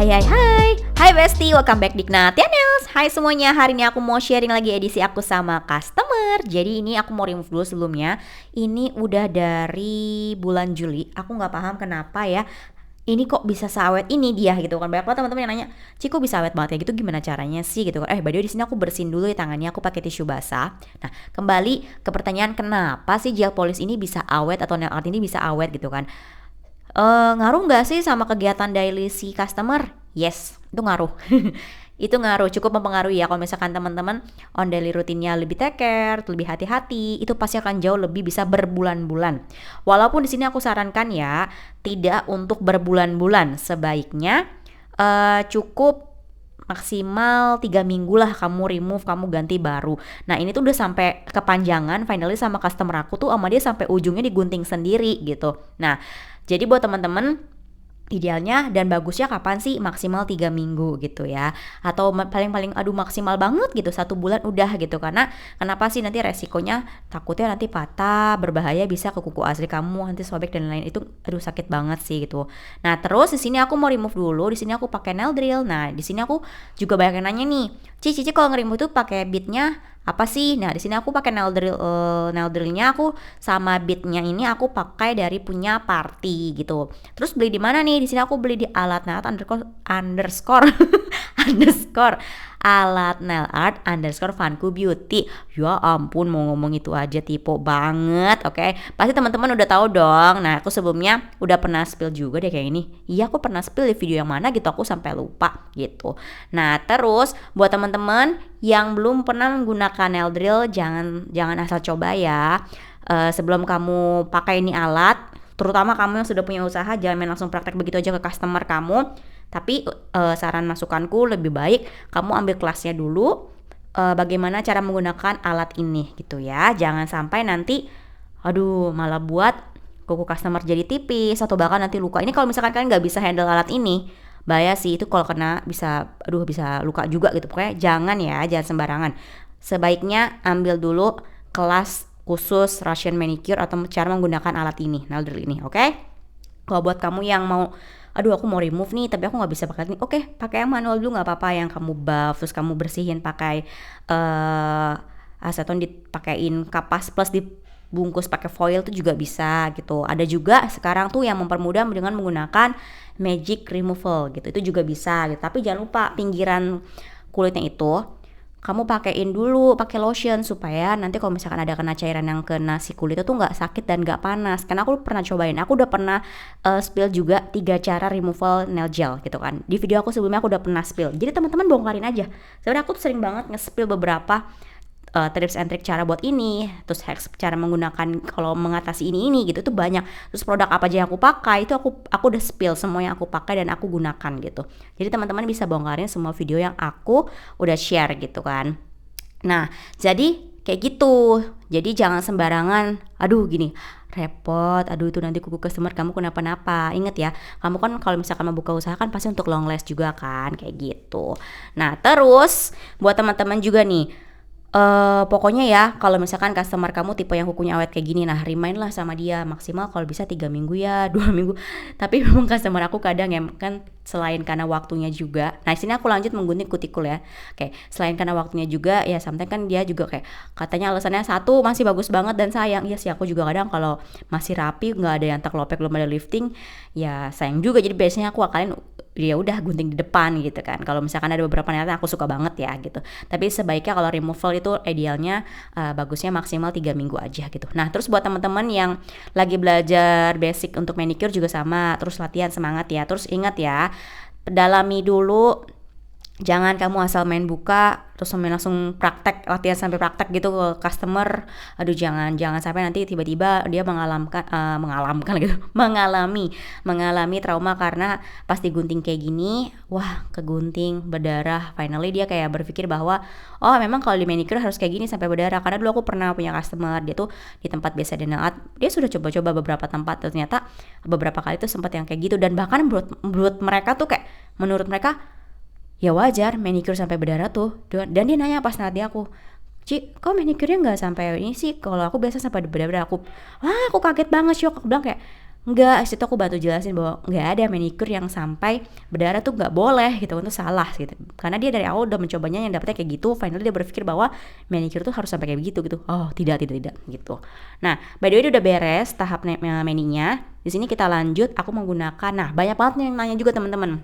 Hai Besti, welcome back di Knatianels. Hai semuanya, hari ini aku mau sharing lagi edisi aku sama customer. Jadi ini aku mau remove dulu sebelumnya. Ini udah dari bulan Juli. Aku nggak paham kenapa ya ini kok bisa seawet ini dia gitu kan. Banyak banget teman-teman yang nanya, Cik kok bisa awet banget ya gitu, gimana caranya sih gitu kan. By the way di sini aku bersihin dulu ya tangannya, aku pakai tisu basah. Nah, kembali ke pertanyaan kenapa sih gel polish ini bisa awet atau nail art ini bisa awet gitu kan. Ngaruh nggak sih sama kegiatan daily si customer? Yes, itu ngaruh. Itu ngaruh, cukup mempengaruhi ya. Kalau misalkan teman-teman on daily rutinnya lebih take care, lebih hati-hati, itu pasti akan jauh lebih bisa berbulan-bulan. Walaupun di sini aku sarankan ya, tidak untuk berbulan-bulan. Sebaiknya cukup maksimal 3 minggu lah kamu remove, kamu ganti baru. Nah ini tuh udah sampai kepanjangan, finally sama customer aku tuh sama dia sampai ujungnya digunting sendiri gitu. Nah jadi buat teman-teman idealnya dan bagusnya kapan sih? Maksimal 3 minggu gitu ya. Atau paling-paling maksimal banget gitu 1 bulan udah gitu. Karena kenapa sih nanti resikonya takutnya nanti patah, berbahaya bisa ke kuku asli kamu, nanti sobek dan lain-lain. Itu sakit banget sih gitu. Nah, terus di sini aku mau remove dulu. Di sini aku pakai nail drill. Nah, di sini aku juga banyak yang nanya nih. Cici kalau nge-remove tuh pakai bitnya apa sih? Nah, di sini aku pakai nail drill, nail drillnya aku sama bitnya ini aku pakai dari punya Party gitu. Terus beli di mana nih? Di sini aku beli di alat nail art underscore alat nail art underscore Funku Beauty. Ya ampun, mau ngomong itu aja tipe banget. Oke, pasti teman-teman udah tahu dong. Nah, aku sebelumnya udah pernah spill juga deh kayak ini. Iya, aku pernah spill di video yang mana gitu, aku sampai lupa gitu. Nah, terus buat teman-teman yang belum pernah menggunakan nail drill, jangan asal coba ya. Sebelum kamu pakai ini alat, terutama kamu yang sudah punya usaha, jangan main langsung praktek begitu aja ke customer kamu. Tapi saran masukanku lebih baik kamu ambil kelasnya dulu, bagaimana cara menggunakan alat ini gitu ya. Jangan sampai nanti malah buat kuku customer jadi tipis atau bahkan nanti luka. Ini kalau misalkan kalian nggak bisa handle alat ini, bahaya sih itu. Kalau kena bisa luka juga gitu. Pokoknya jangan sembarangan. Sebaiknya ambil dulu kelas khusus Russian manicure atau cara menggunakan alat ini, nail drill ini, oke? Kalau buat kamu yang mau, aku mau remove nih tapi aku nggak bisa pakai ini, oke, pakai yang manual dulu nggak apa-apa, yang kamu buff terus kamu bersihin pakai aseton, dipakein kapas plus dibungkus pakai foil itu juga bisa gitu. Ada juga sekarang tuh yang mempermudah dengan menggunakan magic removal gitu, itu juga bisa gitu. Tapi jangan lupa pinggiran kulitnya itu kamu pakein dulu pakai lotion supaya nanti kalau misalkan ada kena cairan yang kena si kulit itu tuh nggak sakit dan nggak panas. Karena aku pernah cobain, aku udah pernah spill juga 3 cara removal nail gel gitu kan. Di video aku sebelumnya aku udah pernah spill. Jadi teman-teman bongkarin aja. Sebenarnya aku tuh sering banget nge-spill beberapa tips and trick cara buat ini, terus hacks cara menggunakan kalau mengatasi ini gitu, itu banyak. Terus produk apa aja yang aku pakai itu aku udah spill semua yang aku pakai dan aku gunakan gitu. Jadi teman-teman bisa bongkarin semua video yang aku udah share gitu kan. Nah, jadi kayak gitu. Jadi jangan sembarangan gini repot, itu nanti kuku customer kamu kenapa-napa. Ingat ya, kamu kan kalau misalkan mau buka usaha kan pasti untuk long last juga kan, kayak gitu. Nah, terus buat teman-teman juga nih, pokoknya ya kalau misalkan customer kamu tipe yang kukunya awet kayak gini, nah remind lah sama dia maksimal kalau bisa 3 minggu ya, 2 minggu. Tapi memang customer aku kadang ya kan selain karena waktunya juga. Nah sini aku lanjut menggunting kutikul ya. Oke, selain karena waktunya juga ya, sometimes kan dia juga kayak katanya alasannya satu masih bagus banget dan sayang. Iya sih, aku juga kadang kalau masih rapi nggak ada yang terlopek, belum ada lifting ya sayang juga. Jadi biasanya aku akalin ya udah gunting di depan gitu kan. Kalau misalkan ada beberapa nail aku suka banget ya gitu. Tapi sebaiknya kalau removal itu idealnya bagusnya maksimal 3 minggu aja gitu. Nah, terus buat teman-teman yang lagi belajar basic untuk manicure juga sama, terus latihan semangat ya. Terus ingat ya, dalami dulu. Jangan kamu asal main buka terus langsung praktek, latihan sampai praktek gitu ke customer. Jangan sampai nanti tiba-tiba dia mengalami trauma karena pas digunting kayak gini, kegunting berdarah. Finally dia kayak berpikir bahwa memang kalau di manicure harus kayak gini sampai berdarah. Karena dulu aku pernah punya customer, dia tuh di tempat biasa di nail art, dia sudah coba-coba beberapa tempat, ternyata beberapa kali tuh sempat yang kayak gitu. Dan bahkan menurut mereka tuh kayak, menurut mereka ya wajar manicure sampai berdarah tuh. Dan dia nanya pas nanti aku, Ci, kok manicure-nya nggak sampai ini sih? Kalau aku biasa sampai berdarah. Aku kaget banget, shock. Aku bilang kayak, Enggak, situ aku bantu jelasin bahwa nggak ada manicure yang sampai berdarah tuh nggak boleh gitu, itu salah gitu. Karena dia dari awal udah mencobanya yang dapetnya kayak gitu, finally dia berpikir bahwa manicure tuh harus sampai kayak begitu gitu. Oh tidak gitu. Nah by the way ini udah beres tahap maninya. Di sini kita lanjut, aku menggunakan, nah banyak banget nih yang nanya juga teman-teman,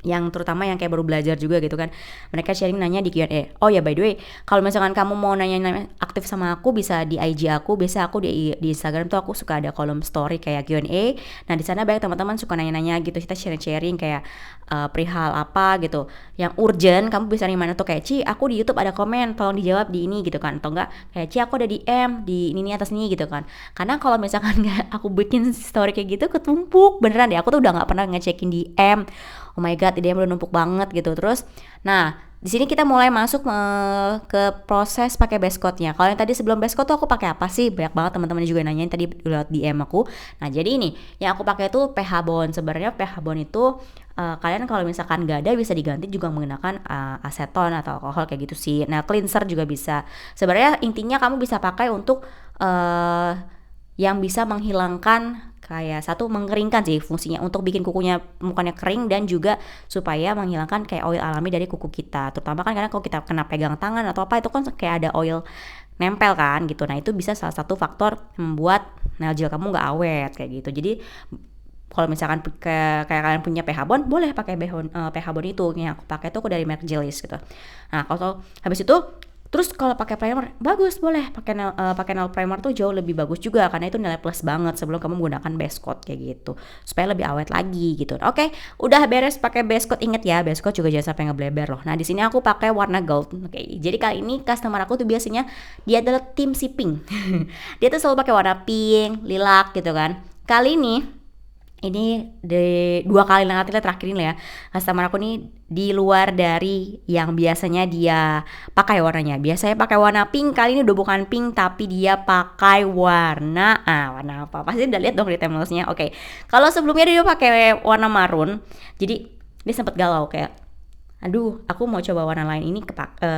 yang terutama yang kayak baru belajar juga gitu kan, mereka sharing nanya di Q&A. Oh ya by the way, kalau misalkan kamu mau nanya aktif sama aku bisa di IG aku, biasa aku di Instagram tuh aku suka ada kolom story kayak Q&A. Nah di sana banyak teman-teman suka nanya-nanya gitu, kita sharing-sharing kayak perihal apa gitu yang urgent, kamu bisa nih mana tuh kayak Ci aku di YouTube ada komen tolong dijawab di ini gitu kan, atau enggak kayak Ci aku ada di DM di ini atas ini gitu kan. Karena kalau misalkan nggak aku bikin story kayak gitu ketumpuk beneran deh, aku tuh udah nggak pernah ngecekin DM. Oh my god, idenya udah numpuk banget gitu. Terus, nah di sini kita mulai masuk ke proses pakai base coat-nya. Kalau yang tadi sebelum base coat tuh aku pakai apa sih? Banyak banget teman-teman juga nanyain tadi lewat DM aku. Nah jadi ini yang aku pakai itu pH bond. Sebenarnya pH bond itu kalian kalau misalkan nggak ada bisa diganti juga menggunakan aseton atau alkohol kayak gitu sih. Nah cleanser juga bisa. Sebenarnya intinya kamu bisa pakai untuk yang bisa menghilangkan kayak satu mengeringkan sih fungsinya untuk bikin kukunya mukanya kering, dan juga supaya menghilangkan kayak oil alami dari kuku kita, terutama kan karena kalau kita kena pegang tangan atau apa itu kan kayak ada oil nempel kan gitu. Nah itu bisa salah satu faktor membuat nail gel kamu nggak awet kayak gitu. Jadi kalau misalkan kayak kalian punya pH bond boleh pakai pH bond itu. Yang aku pakai itu aku dari merek Gelis gitu. Nah kalau habis itu terus kalau pakai primer bagus, boleh pakai nail primer tuh jauh lebih bagus juga karena itu nilai plus banget sebelum kamu menggunakan base coat kayak gitu supaya lebih awet lagi gitu. Oke, udah beres pakai base coat, inget ya base coat juga jangan sampai ngebleber loh. Nah di sini aku pakai warna gold. Oke, jadi kali ini customer aku tuh biasanya dia adalah tim si pink. Dia tuh selalu pakai warna pink, lilac gitu kan. Kali ini di 2 kali nanti terakhir ini ya, customer aku nih di luar dari yang biasanya dia pakai warnanya. Biasanya pakai warna pink, kali ini udah bukan pink tapi dia pakai warna warna apa? Pasti udah lihat dong di timelessnya. Oke. Kalau sebelumnya dia pakai warna marun. Jadi dia sempat galau kayak, aduh aku mau coba warna lain ini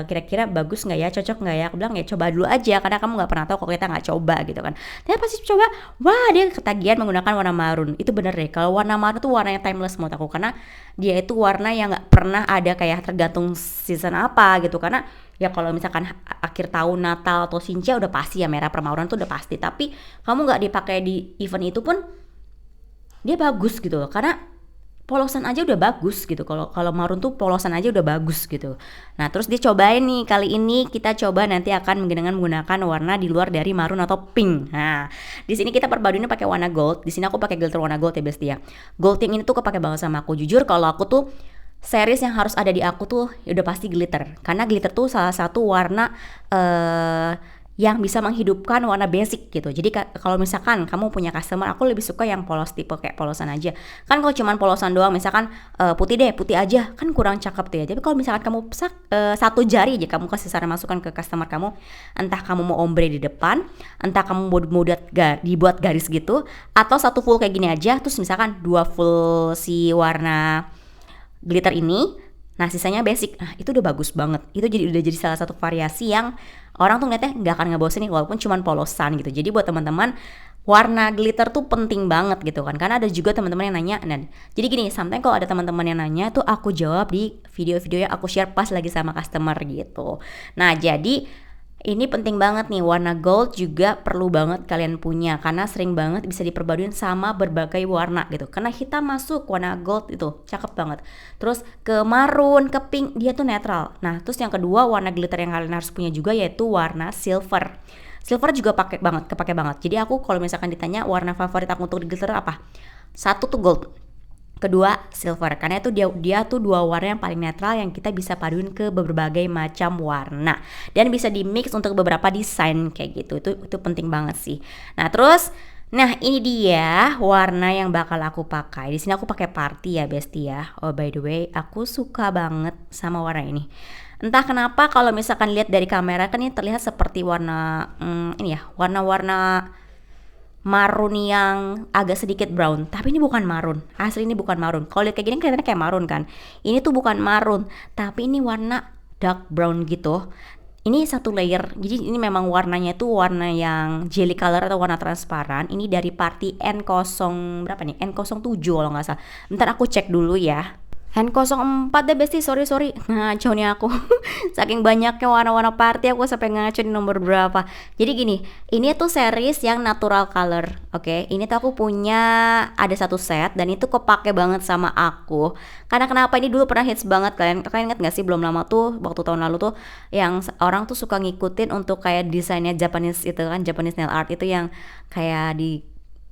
kira-kira bagus nggak ya, cocok nggak ya. Aku bilang ya coba dulu aja karena kamu nggak pernah tahu kalau kita nggak coba gitu kan. Dia pasti coba, wah dia ketagihan menggunakan warna marun. Itu bener deh, kalau warna marun tuh warna yang timeless menurut aku, karena dia itu warna yang nggak pernah ada kayak tergantung season apa gitu. Karena ya kalau misalkan akhir tahun Natal atau Sinca udah pasti ya merah permauran tuh udah pasti, tapi kamu nggak dipakai di event itu pun dia bagus gitu loh, karena polosan aja udah bagus gitu. Kalau marun tuh polosan aja udah bagus gitu. Nah terus dia cobain nih, kali ini kita coba nanti akan dengan menggunakan warna di luar dari marun atau pink. Nah di sini kita perpaduinnya pakai warna gold. Di sini aku pakai glitter warna gold ya bestia. Gold yang ini tuh kepake banget sama aku. Jujur kalau aku tuh series yang harus ada di aku tuh ya udah pasti glitter, karena glitter tuh salah satu warna yang bisa menghidupkan warna basic gitu. Jadi kalau misalkan kamu punya customer, aku lebih suka yang polos tipe kayak polosan aja. Kan kalau cuman polosan doang, misalkan putih deh, putih aja, kan kurang cakep tuh ya. Tapi kalau misalkan kamu satu jari aja kamu kasih saran masukan ke customer kamu, entah kamu mau ombre di depan, entah kamu mau dibuat garis gitu, atau satu full kayak gini aja, terus misalkan 2 full si warna glitter ini, nah sisanya basic. Nah itu udah bagus banget. Itu udah jadi salah satu variasi yang orang tuh ngeliatnya nggak akan ngebosenin walaupun cuman polosan gitu. Jadi buat teman-teman, warna glitter tuh penting banget gitu kan. Karena ada juga teman-teman yang nanya. Dan jadi gini, sometimes kalau ada teman-teman yang nanya tuh aku jawab di video-video yang aku share pas lagi sama customer gitu. Nah jadi ini penting banget nih, warna gold juga perlu banget kalian punya karena sering banget bisa diperbaduin sama berbagai warna gitu. Karena hitam masuk, warna gold itu cakep banget. Terus ke marun, ke pink, dia tuh netral. Nah terus yang kedua warna glitter yang kalian harus punya juga yaitu warna silver. Silver juga kepake banget. Jadi aku kalau misalkan ditanya warna favorit aku untuk glitter apa? Satu tuh gold, kedua silver, karena itu dia tuh 2 warna yang paling netral yang kita bisa paduin ke berbagai macam warna dan bisa di mix untuk beberapa desain kayak gitu. Itu penting banget sih. Nah terus ini dia warna yang bakal aku pakai. Di sini aku pakai party ya bestia. Oh by the way, aku suka banget sama warna ini. Entah kenapa kalau misalkan lihat dari kamera kan ini terlihat seperti warna ini ya, warna-warna marun yang agak sedikit brown, tapi ini bukan marun. Asli ini bukan marun. Kalau lihat kayak gini kelihatannya kayak marun kan. Ini tuh bukan marun, tapi ini warna dark brown gitu. Ini satu layer, jadi ini memang warnanya itu warna yang jelly color atau warna transparan. Ini dari Party N0 berapa nih? N07 kalau nggak salah. Bentar aku cek dulu ya. N04 deh Besti, sorry ngaco nih aku. Saking banyaknya warna-warna party aku sampai ngaco di nomor berapa. Jadi gini, ini tuh series yang natural color. Oke, ini tuh aku punya ada satu set dan itu kepake banget sama aku. Karena kenapa, ini dulu pernah hits banget, kalian ingat gak sih belum lama tuh waktu tahun lalu tuh yang orang tuh suka ngikutin untuk kayak desainnya Japanese itu kan, Japanese nail art itu yang kayak di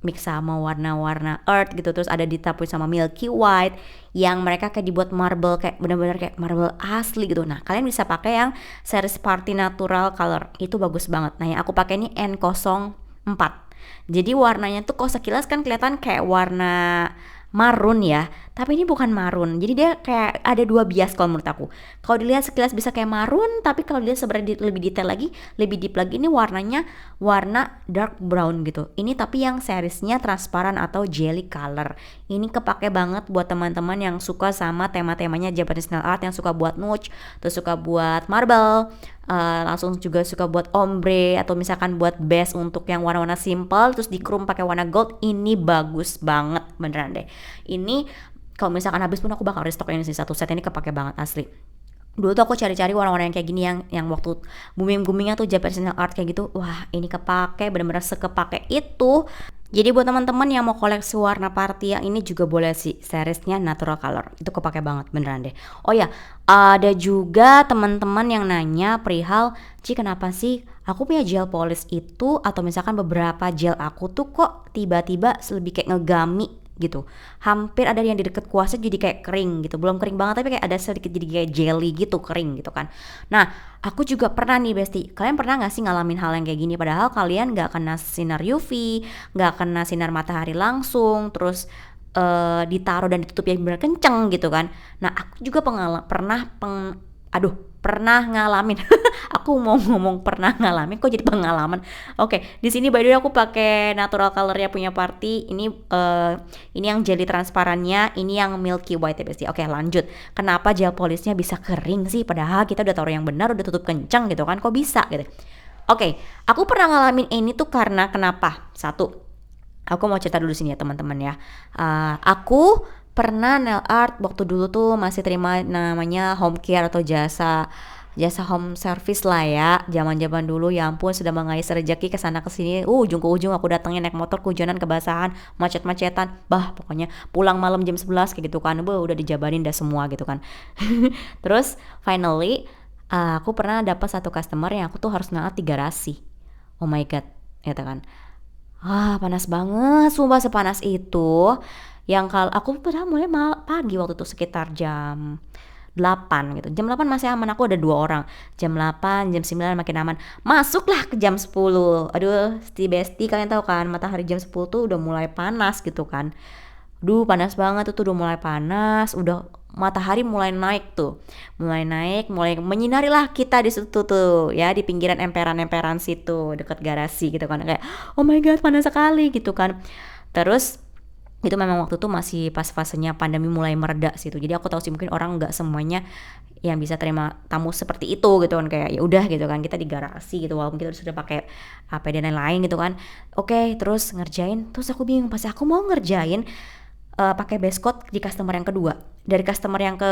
mix sama warna-warna earth gitu, terus ada ditampur sama milky white yang mereka kayak dibuat marble, kayak bener-bener kayak marble asli gitu. Nah kalian bisa pakai yang series Party Natural Color, itu bagus banget. Nah yang aku pakai ini N04. Jadi warnanya tuh kalau sekilas kan kelihatan kayak warna marun ya, tapi ini bukan marun. Jadi dia kayak ada dua bias kalau menurut aku. Kalau dilihat sekilas bisa kayak marun, tapi kalau dilihat sebenarnya lebih detail lagi, lebih deep lagi, ini warnanya warna dark brown gitu. Ini tapi yang seriesnya transparan atau jelly color. Ini kepake banget buat teman-teman yang suka sama tema-temanya Japanese nail art, yang suka buat notch, terus suka buat marble, langsung juga suka buat ombre, atau misalkan buat base untuk yang warna-warna simple terus di chrome pakai warna gold. Ini bagus banget beneran deh. Ini kalau misalkan habis pun aku bakal restock ini sih, satu set ini kepake banget asli. Dulu tuh aku cari-cari warna-warna yang kayak gini, yang waktu boomingnya tuh Japanese nail art kayak gitu. Wah ini kepake, bener-bener sekepake itu. Jadi buat teman-teman yang mau koleksi warna party yang ini juga boleh sih, seriesnya natural color, itu kepake banget beneran deh. Oh ya, ada juga teman-teman yang nanya perihal, Ci kenapa sih aku punya gel polish itu, atau misalkan beberapa gel aku tuh kok tiba-tiba lebih kayak ngegami gitu, hampir ada yang di deket kuasnya jadi kayak kering gitu, belum kering banget tapi kayak ada sedikit jadi kayak jelly gitu, kering gitu kan. Nah aku juga pernah nih Besti, kalian pernah gak sih ngalamin hal yang kayak gini, padahal kalian gak kena sinar UV, gak kena sinar matahari langsung, terus ditaruh dan ditutup yang benar kenceng gitu kan. Nah aku juga pernah ngalamin. Aku mau ngomong pernah ngalamin kok jadi pengalaman. Oke, di sini by the way aku pakai natural colornya punya Party. Ini yang jelly transparannya, ini yang milky white ya Besti. Oke, lanjut. Kenapa gel polishnya bisa kering sih, padahal kita udah taruh yang benar, udah tutup kencang gitu kan, kok bisa gitu. Oke, aku pernah ngalamin ini tuh karena kenapa? Satu, aku mau cerita dulu sini ya teman-teman ya. Aku pernah nail art waktu dulu tuh masih terima namanya home care atau jasa home service lah ya, zaman-zaman dulu. Ya ampun, sudah mengais rezeki ke sana ke sini, ujung ke ujung aku datangnya naik motor kehujanan, kebasahan, macet-macetan, pokoknya pulang malam jam 11 kayak gitu kan, udah dijabarin dah semua gitu kan. Terus finally aku pernah dapat satu customer yang aku tuh harus naat di garasi. Oh my god, gitu kan. Panas banget, sumpah sepanas itu. Yang kalau aku padahal mulai pagi waktu itu sekitar jam 8 gitu. Jam 8 masih aman, aku ada 2 orang. Jam 8, jam 9 makin aman. Masuklah ke jam 10. Aduh, Besti kalian tahu kan, matahari jam 10 tuh udah mulai panas gitu kan. Panas banget tuh udah mulai panas, udah matahari mulai naik tuh. Mulai naik, mulai menyinari lah kita di situ tuh ya, di pinggiran emperan-emperan situ dekat garasi gitu kan. Kayak oh my god, panas sekali gitu kan. Terus itu memang waktu itu masih pas fasenya pandemi mulai mereda situ. Jadi aku tahu sih mungkin orang nggak semuanya yang bisa terima tamu seperti itu gitu kan, kayak ya udah gitu kan, kita di garasi gitu walaupun kita sudah pakai APD dan lain-lain gitu kan. Oke, terus ngerjain, terus aku bingung pas aku mau ngerjain pakai base coat di customer yang kedua. Dari customer yang ke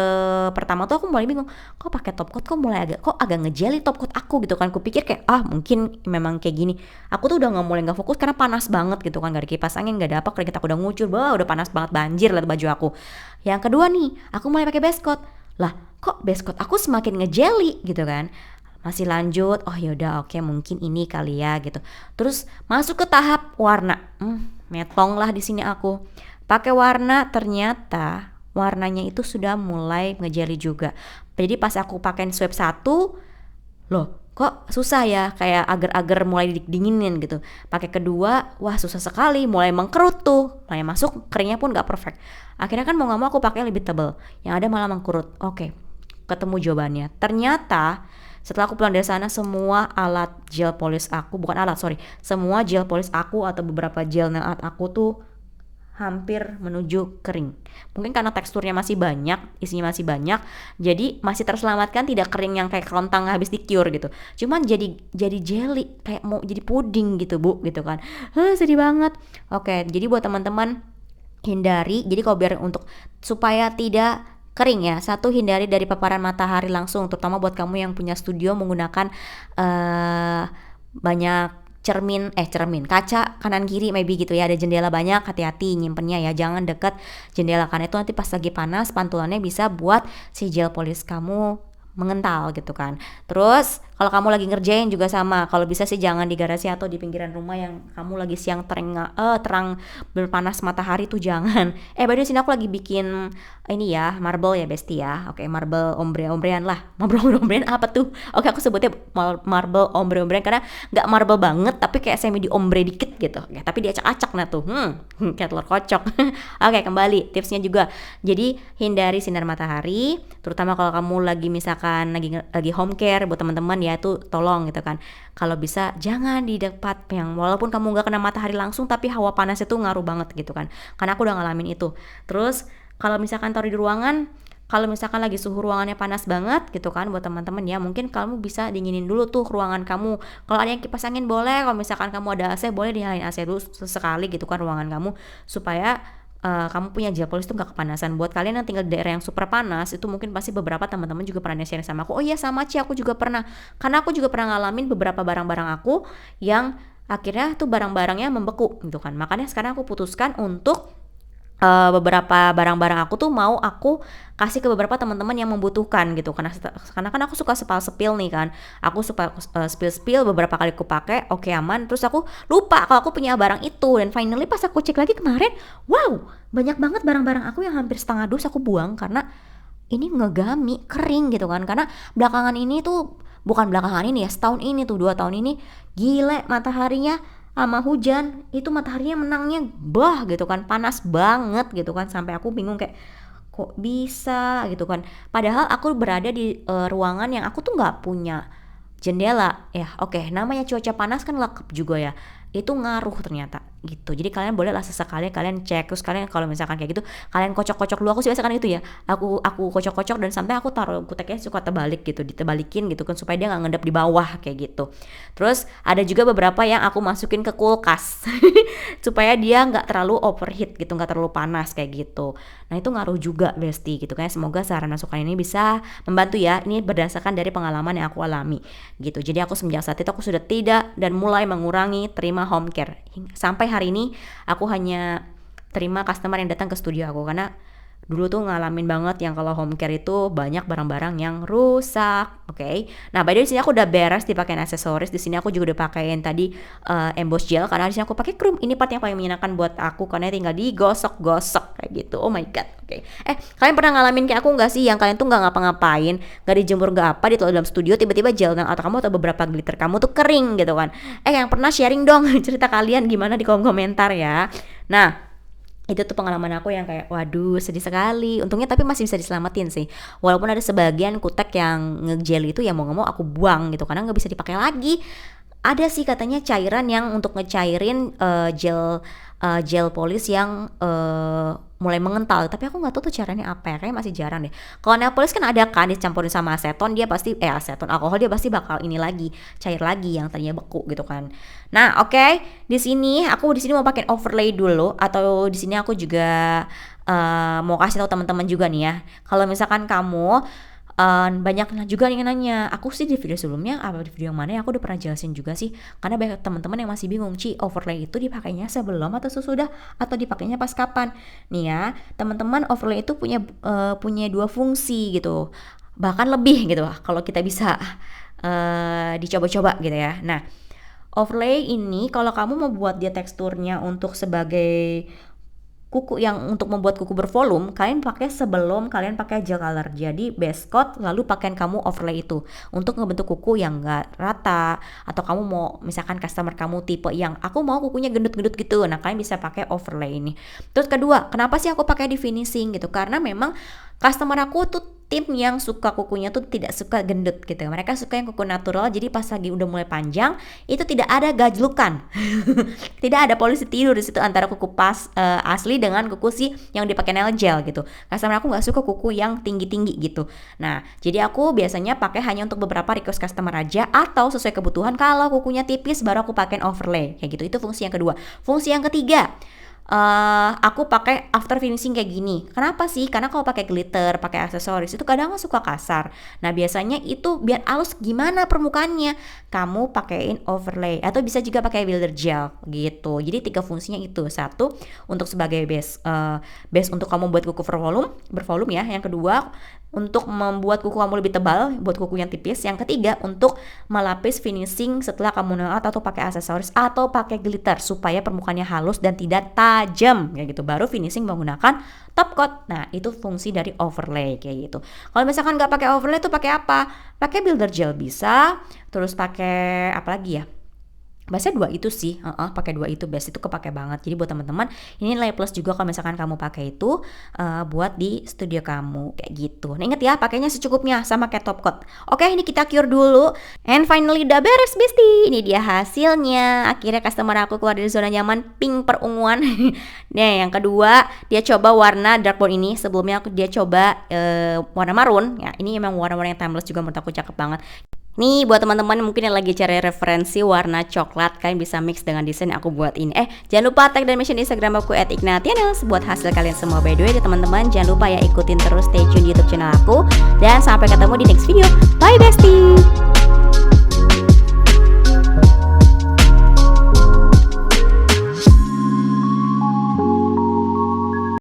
pertama tuh aku mulai bingung, kok pakai top coat kok agak ngejeli top coat aku gitu kan. Kupikir kayak mungkin memang kayak gini. Aku tuh udah mulai nggak fokus karena panas banget gitu kan, gak ada kipas angin, gak ada apa, keringet aku udah ngucur, udah panas banget, banjir liat baju aku. Yang kedua nih, aku mulai pakai base coat. Lah, kok base coat aku semakin ngejeli gitu kan. Masih lanjut, yaudah oke, mungkin ini kali ya gitu. Terus masuk ke tahap warna. Metong lah di sini aku. Pakai warna, ternyata warnanya itu sudah mulai ngejeli juga. Jadi pas aku pakai swipe 1, loh kok susah ya, kayak agar-agar mulai dinginin gitu. Pakai kedua, wah susah sekali, mulai mengkerut tuh, mulai masuk, keringnya pun gak perfect. Akhirnya kan mau gak mau aku pakai lebih tebal, yang ada malah mengkerut. Oke, ketemu jawabannya. Ternyata setelah aku pulang dari sana, semua alat gel polish aku, semua gel polish aku atau beberapa gel nail art aku tuh hampir menuju kering. Mungkin karena teksturnya masih banyak, isinya masih banyak, jadi masih terselamatkan tidak kering yang kayak kerontang habis di-cure gitu. Cuman jadi jelly, kayak mau jadi puding gitu, Bu, gitu kan. Sedih banget. Oke, jadi buat teman-teman hindari, jadi kalau biar untuk supaya tidak kering ya, satu, hindari dari paparan matahari langsung, terutama buat kamu yang punya studio menggunakan banyak cermin kaca kanan kiri maybe gitu ya, ada jendela banyak, hati-hati nyimpennya ya, jangan deket jendela karena itu nanti pas lagi panas pantulannya bisa buat si gel polish kamu mengental gitu kan. Terus kalau kamu lagi ngerjain juga sama, kalau bisa sih jangan di garasi atau di pinggiran rumah yang kamu lagi siang terang berpanas matahari tuh jangan. By the way, sini aku lagi bikin ini ya, marble ya Besti ya. Oke, marble ombre-ombrean lah. Marble ombrean apa tuh? Oke, aku sebutnya marble ombre-ombrean karena nggak marble banget tapi kayak semi di ombre dikit gitu. Ya, tapi diacak-acak nah tuh. Kayak telur kocok. Oke, kembali tipsnya juga. Jadi hindari sinar matahari, terutama kalau kamu lagi misalkan lagi home care buat teman-teman ya, itu tolong gitu kan. Kalau bisa jangan di dekat yang walaupun kamu nggak kena matahari langsung tapi hawa panas itu ngaruh banget gitu kan. Karena aku udah ngalamin itu. Terus kalau misalkan taruh di ruangan, kalau misalkan lagi suhu ruangannya panas banget gitu kan buat teman-teman ya, mungkin kamu bisa dinginin dulu tuh ruangan kamu. Kalau ada yang kipas angin boleh, kalau misalkan kamu ada AC boleh dinyalain AC dulu sesekali gitu kan ruangan kamu, supaya kamu punya gel polish tuh gak kepanasan. Buat kalian yang tinggal di daerah yang super panas, itu mungkin pasti beberapa teman-teman juga pernah share sama aku. Oh iya sama Ci, aku juga pernah. Karena aku juga pernah ngalamin beberapa barang-barang aku yang akhirnya tuh barang-barangnya membeku gitu kan. Makanya sekarang aku putuskan untuk beberapa barang-barang aku tuh mau aku kasih ke beberapa teman-teman yang membutuhkan gitu, karena kan aku suka sepil nih kan, aku suka spill beberapa kali aku pakai, oke aman, terus aku lupa kalau aku punya barang itu, dan finally pas aku cek lagi kemarin, wow banyak banget barang-barang aku yang hampir setengah dus aku buang karena ini ngegami kering gitu kan. Karena belakangan ini tuh, bukan belakangan ini ya, setahun ini tuh 2 tahun ini gile mataharinya sama hujan itu, mataharinya menangnya gitu kan, panas banget gitu kan, sampai aku bingung kayak kok bisa gitu kan, padahal aku berada di ruangan yang aku tuh nggak punya jendela ya. Oke, namanya cuaca panas kan lekap juga ya, itu ngaruh ternyata gitu. Jadi kalian boleh lah sesekali kalian cek, terus kalian kalau misalkan kayak gitu kalian kocok-kocok dulu. Aku sih biasa kan itu ya, aku kocok-kocok dan sampai aku taruh kuteknya suka terbalik gitu, ditebalikin gitu kan supaya dia nggak ngendap di bawah kayak gitu. Terus ada juga beberapa yang aku masukin ke kulkas supaya dia nggak terlalu overheat gitu, nggak terlalu panas kayak gitu. Nah itu ngaruh juga Besti gitu kan. Semoga saran masukan ini bisa membantu ya, ini berdasarkan dari pengalaman yang aku alami gitu. Jadi aku semenjak saat itu aku sudah tidak dan mulai mengurangi terima home care. Sampai hari ini aku hanya terima customer yang datang ke studio aku, karena dulu tuh ngalamin banget yang kalau home care itu banyak barang-barang yang rusak. Oke. Nah, by the way, di sini aku udah beres dipakein aksesoris. Di sini aku juga udah pakein tadi emboss gel, karena di sini aku pakai krum. Ini part yang paling menyenangkan buat aku karena tinggal digosok-gosok kayak gitu. Oh my god. Oke. Kalian pernah ngalamin kayak aku nggak sih, yang kalian tuh nggak ngapa-ngapain, nggak dijemur nggak apa, di dalam studio tiba-tiba gel atau kamu atau beberapa glitter kamu tuh kering gitu kan? Yang pernah sharing dong cerita kalian gimana di kolom komentar ya. Nah, itu tuh pengalaman aku yang kayak waduh sedih sekali. Untungnya tapi masih bisa diselamatin sih, walaupun ada sebagian kutek yang ngegel itu ya mau nggak mau aku buang gitu karena nggak bisa dipakai lagi. Ada sih katanya cairan yang untuk ngecairin gel polish yang mulai mengental, tapi aku nggak tahu tuh caranya apa ya, kayaknya masih jarang deh. Kalau nail polish kan ada kan dicampurin sama aseton, dia pasti aseton alkohol, dia pasti bakal ini lagi cair lagi yang tadinya beku gitu kan. Nah oke, di sini mau pakai overlay dulu, atau di sini aku juga mau kasih tahu teman-teman juga nih ya, kalau misalkan kamu banyak juga yang nanya, aku sih di video sebelumnya apa di video yang mana ya aku udah pernah jelasin juga sih, karena banyak teman-teman yang masih bingung, Ci overlay itu dipakainya sebelum atau sesudah atau dipakainya pas kapan. Nih ya teman-teman, overlay itu punya 2 fungsi gitu, bahkan lebih gitu kalau kita bisa dicoba-coba gitu ya. Nah overlay ini kalau kamu mau buat dia teksturnya untuk sebagai kuku, yang untuk membuat kuku bervolume, kalian pakai sebelum kalian pakai gel color. Jadi base coat lalu pakaian kamu overlay itu untuk ngebentuk kuku yang enggak rata, atau kamu mau misalkan customer kamu tipe yang aku mau kukunya gendut-gendut gitu, nah kalian bisa pakai overlay ini. Terus kedua, kenapa sih aku pakai di finishing gitu, karena memang customer aku tuh tim yang suka kukunya tuh tidak suka gendut gitu. Mereka suka yang kuku natural, jadi pas lagi udah mulai panjang itu tidak ada gajlukan. Tidak ada polusi tidur di situ antara kuku pas asli dengan kuku si yang dipakai nail gel gitu. Customer aku nggak suka kuku yang tinggi-tinggi gitu. Nah, jadi aku biasanya pakai hanya untuk beberapa request customer aja, atau sesuai kebutuhan. Kalau kukunya tipis baru aku pakai overlay kayak gitu. Itu fungsi yang kedua. Fungsi yang ketiga, aku pakai after finishing kayak gini. Kenapa sih? Karena kalau pakai glitter, pakai aksesoris itu kadang suka kasar. Nah, biasanya itu biar halus gimana permukaannya, kamu pakein overlay atau bisa juga pakai builder gel gitu. Jadi 3 fungsinya itu. Satu, untuk sebagai base untuk kamu buat kuku bervolume ya. Yang kedua, untuk membuat kuku kamu lebih tebal, buat kuku yang tipis. Yang ketiga, untuk melapis finishing setelah kamu nail art atau pakai aksesoris atau pakai glitter supaya permukaannya halus dan tidak tajam kayak gitu. Baru finishing menggunakan top coat. Nah, itu fungsi dari overlay kayak gitu. Kalau misalkan nggak pakai overlay tuh pakai apa? Pakai builder gel bisa, terus pakai apa lagi ya? Biasanya 2 itu sih, pakai 2 itu best, itu kepake banget. Jadi buat teman-teman, ini nilai plus juga kalau misalkan kamu pakai itu buat di studio kamu kayak gitu. Nah, inget ya, pakainya secukupnya sama kayak top coat. Oke, ini kita cure dulu. And finally udah beres bestie. Ini dia hasilnya. Akhirnya customer aku keluar dari zona nyaman pink perunguan. Nah, yang kedua, dia coba warna dark brown ini. Sebelumnya dia coba warna marun. Ya, ini emang warna-warna yang timeless juga, menurut aku cakep banget. Nih buat teman-teman mungkin yang lagi cari referensi warna coklat, kalian bisa mix dengan desain yang aku buat ini. Jangan lupa tag dan mention Instagram aku @ignatianels buat hasil kalian semua. By the way, teman-teman jangan lupa ya ikutin terus, stay tune di YouTube channel aku, dan sampai ketemu di next video. Bye bestie.